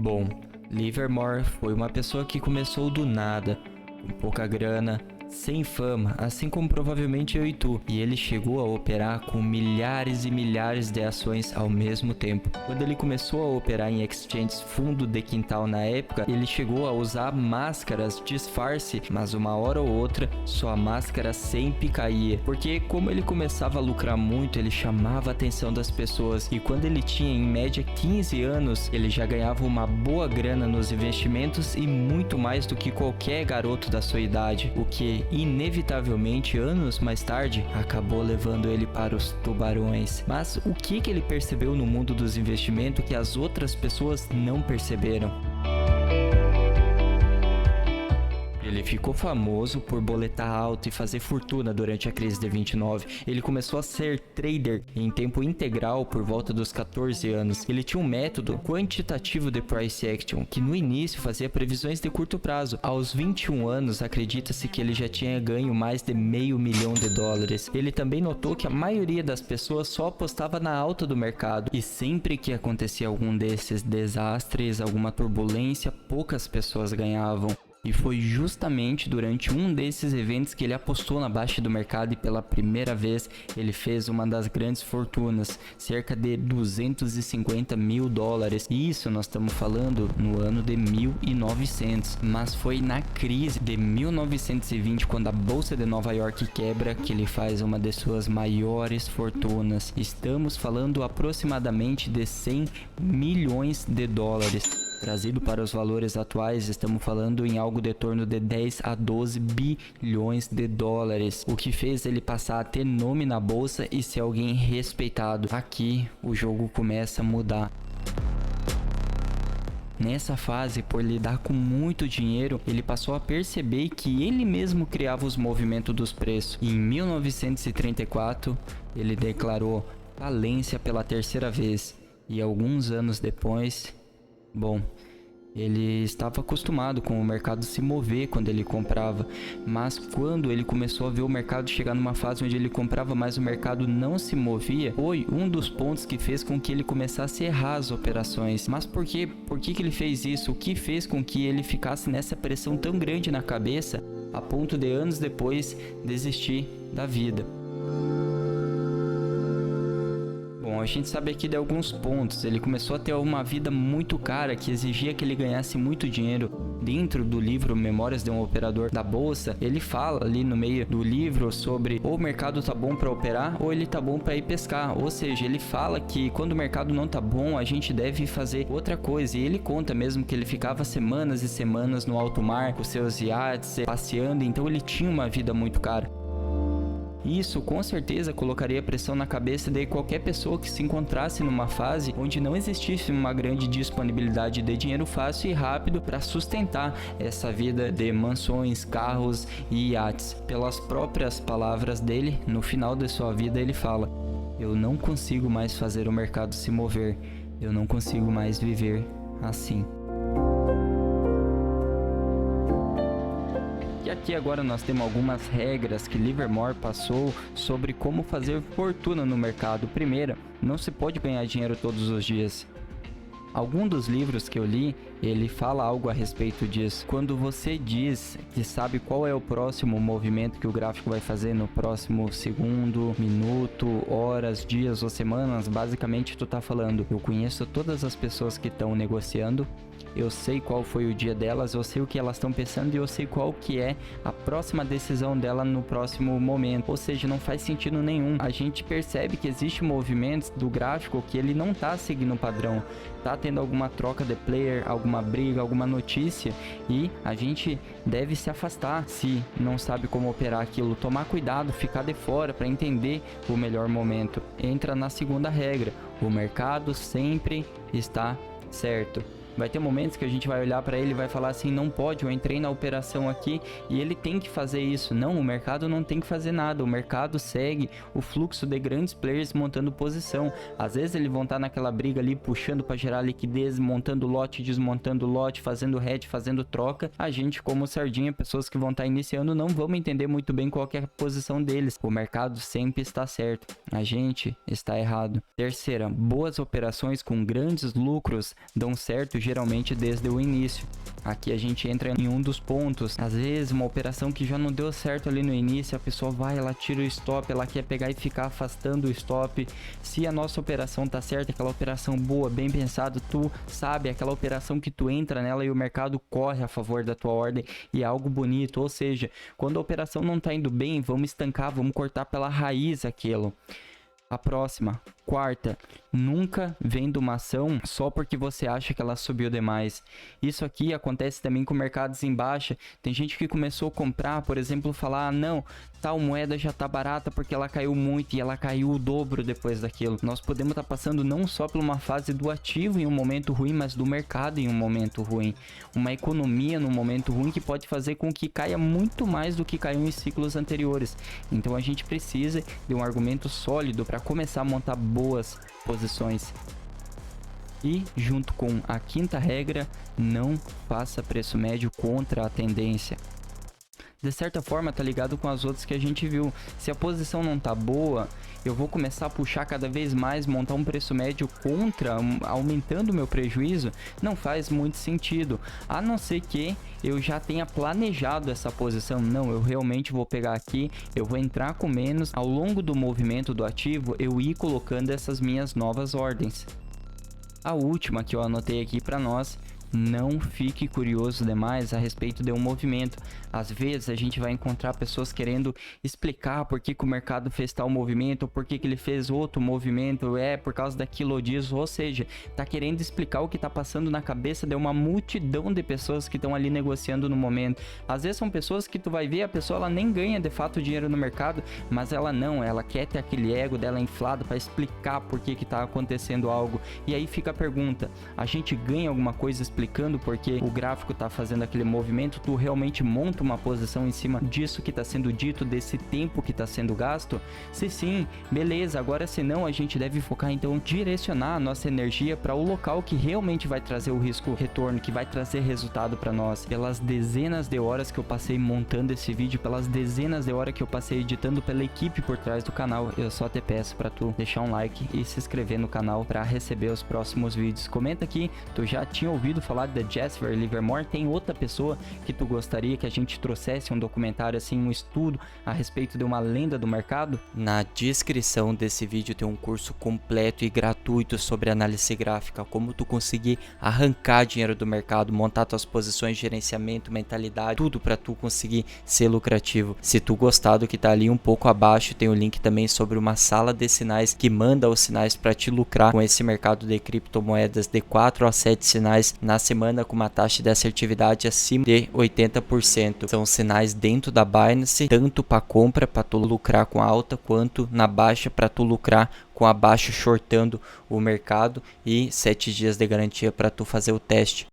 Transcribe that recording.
Bom, Livermore foi uma pessoa que começou do nada, com pouca grana, sem fama, assim como provavelmente eu e tu, e ele chegou a operar com milhares e milhares de ações ao mesmo tempo. Quando ele começou a operar em exchanges fundo de quintal na época, ele chegou a usar máscaras disfarce, mas uma hora ou outra sua máscara sempre caía, porque como ele começava a lucrar muito, ele chamava a atenção das pessoas, e quando ele tinha em média 15 anos, ele já ganhava uma boa grana nos investimentos e muito mais do que qualquer garoto da sua idade, o que inevitavelmente anos mais tarde acabou levando ele para os tubarões. Mas o que ele percebeu no mundo dos investimentos que as outras pessoas não perceberam? Ele ficou famoso por boletar alto e fazer fortuna durante a crise de 29. Ele começou a ser trader em tempo integral por volta dos 14 anos. Ele tinha um método quantitativo de price action, que no início fazia previsões de curto prazo. Aos 21 anos, acredita-se que ele já tinha ganho mais de $500 mil. Ele também notou que a maioria das pessoas só apostava na alta do mercado, e sempre que acontecia algum desses desastres, alguma turbulência, poucas pessoas ganhavam. E foi justamente durante um desses eventos que ele apostou na baixa do mercado e pela primeira vez ele fez uma das grandes fortunas, cerca de $250 mil. E isso nós estamos falando no ano de 1900, mas foi na crise de 1920, quando a Bolsa de Nova York quebra, que ele faz uma de suas maiores fortunas. Estamos falando aproximadamente de $100 milhões. Trazido para os valores atuais, estamos falando em algo de torno de 10 a 12 bilhões de dólares, o que fez ele passar a ter nome na bolsa e ser alguém respeitado. Aqui o jogo começa a mudar. Nessa fase, por lidar com muito dinheiro, ele passou a perceber que ele mesmo criava os movimentos dos preços. E em 1934, ele declarou falência pela terceira vez. E alguns anos depois, ele estava acostumado com o mercado se mover quando ele comprava, mas quando ele começou a ver o mercado chegar numa fase onde ele comprava, mas o mercado não se movia, foi um dos pontos que fez com que ele começasse a errar as operações. Mas por quê? Por que ele fez isso? O que fez com que ele ficasse nessa pressão tão grande na cabeça, a ponto de anos depois desistir da vida? Bom, a gente sabe aqui de alguns pontos. Ele começou a ter uma vida muito cara que exigia que ele ganhasse muito dinheiro. Dentro do livro Memórias de um Operador da Bolsa, ele fala ali no meio do livro sobre ou o mercado tá bom para operar ou ele tá bom para ir pescar. Ou seja, ele fala que quando o mercado não tá bom, a gente deve fazer outra coisa. E ele conta mesmo que ele ficava semanas e semanas no alto mar com seus iates, passeando. Então ele tinha uma vida muito cara. Isso com certeza colocaria pressão na cabeça de qualquer pessoa que se encontrasse numa fase onde não existisse uma grande disponibilidade de dinheiro fácil e rápido para sustentar essa vida de mansões, carros e iates. Pelas próprias palavras dele, no final de sua vida ele fala: "Eu não consigo mais fazer o mercado se mover, eu não consigo mais viver assim." E aqui agora nós temos algumas regras que Livermore passou sobre como fazer fortuna no mercado. Primeira, não se pode ganhar dinheiro todos os dias. Algum dos livros que eu li, ele fala algo a respeito disso. Quando você diz que sabe qual é o próximo movimento que o gráfico vai fazer no próximo segundo, minuto, horas, dias ou semanas, basicamente tu tá falando: eu conheço todas as pessoas que estão negociando, eu sei qual foi o dia delas, eu sei o que elas estão pensando e eu sei qual que é a próxima decisão dela no próximo momento. Ou seja, não faz sentido nenhum. A gente percebe que existe movimentos do gráfico que ele não tá seguindo o padrão. Tá tendo alguma troca de player, alguma briga, alguma notícia, e a gente deve se afastar se não sabe como operar aquilo. Tomar cuidado, ficar de fora para entender o melhor momento. Entra na segunda regra: o mercado sempre está certo. Vai ter momentos que a gente vai olhar para ele e vai falar assim: não pode, eu entrei na operação aqui e ele tem que fazer isso. Não, o mercado não tem que fazer nada. O mercado segue o fluxo de grandes players montando posição. Às vezes eles vão estar naquela briga ali, puxando para gerar liquidez, montando lote, desmontando lote, fazendo hedge, fazendo troca. A gente, como sardinha, pessoas que vão estar iniciando, não vamos entender muito bem qual que é a posição deles. O mercado sempre está certo, a gente está errado. Terceira, boas operações com grandes lucros dão certo geralmente desde o início. Aqui a gente entra em um dos pontos. Às vezes uma operação que já não deu certo ali no início, a pessoa vai, ela tira o stop, ela quer pegar e ficar afastando o stop. Se a nossa operação tá certa, aquela operação boa, bem pensada, tu sabe, aquela operação que tu entra nela e o mercado corre a favor da tua ordem e é algo bonito. Ou seja, quando a operação não tá indo bem, vamos estancar, vamos cortar pela raiz aquilo. A próxima, quarta, nunca venda uma ação só porque você acha que ela subiu demais. Isso aqui acontece também com mercados em baixa. Tem gente que começou a comprar, por exemplo, falar, ah, não, tal moeda já tá barata porque ela caiu muito e ela caiu o dobro depois daquilo. Nós podemos estar passando não só por uma fase do ativo em um momento ruim, mas do mercado em um momento ruim. Uma economia num momento ruim que pode fazer com que caia muito mais do que caiu em ciclos anteriores. Então a gente precisa de um argumento sólido para começar a montar boas posições. E junto com a quinta regra, não faça preço médio contra a tendência. De certa forma tá ligado com as outras que a gente viu. Se a posição não tá boa, eu vou começar a puxar cada vez mais, montar um preço médio contra, aumentando o meu prejuízo, não faz muito sentido. A não ser que eu já tenha planejado essa posição. Não, eu realmente vou pegar aqui, eu vou entrar com menos. Ao longo do movimento do ativo, eu ir colocando essas minhas novas ordens. A última que eu anotei aqui para nós: não fique curioso demais a respeito de um movimento. Às vezes a gente vai encontrar pessoas querendo explicar por que o mercado fez tal movimento, ou por que ele fez outro movimento, por causa daquilo ou disso. Ou seja, tá querendo explicar o que tá passando na cabeça de uma multidão de pessoas que estão ali negociando no momento. Às vezes são pessoas que tu vai ver, a pessoa ela nem ganha de fato dinheiro no mercado, mas ela quer ter aquele ego dela inflado para explicar por que tá acontecendo algo. E aí fica a pergunta: a gente ganha alguma coisa explicando porque o gráfico tá fazendo aquele movimento? Tu realmente monta uma posição em cima disso que tá sendo dito, desse tempo que tá sendo gasto? Se sim, beleza. Agora, se não, a gente deve focar então direcionar a nossa energia para o local que realmente vai trazer o risco retorno, que vai trazer resultado para nós. Pelas dezenas de horas que eu passei montando esse vídeo, pelas dezenas de horas que eu passei editando, pela equipe por trás do canal, eu só te peço para tu deixar um like e se inscrever no canal para receber os próximos vídeos. Comenta aqui, tu já tinha ouvido falar da Jasper Livermore? Tem outra pessoa que tu gostaria que a gente trouxesse um documentário assim, um estudo a respeito de uma lenda do mercado? Na descrição desse vídeo tem um curso completo e gratuito sobre análise gráfica, como tu conseguir arrancar dinheiro do mercado, montar tuas posições, gerenciamento, mentalidade, tudo para tu conseguir ser lucrativo. Se tu gostar do que tá ali um pouco abaixo, tem o link também sobre uma sala de sinais que manda os sinais para te lucrar com esse mercado de criptomoedas de 4 a 7 sinais na semana, com uma taxa de assertividade acima de 80%. São sinais dentro da Binance, tanto para compra, para tu lucrar com a alta, quanto na baixa, para tu lucrar com a baixa, shortando o mercado, e 7 dias de garantia para tu fazer o teste.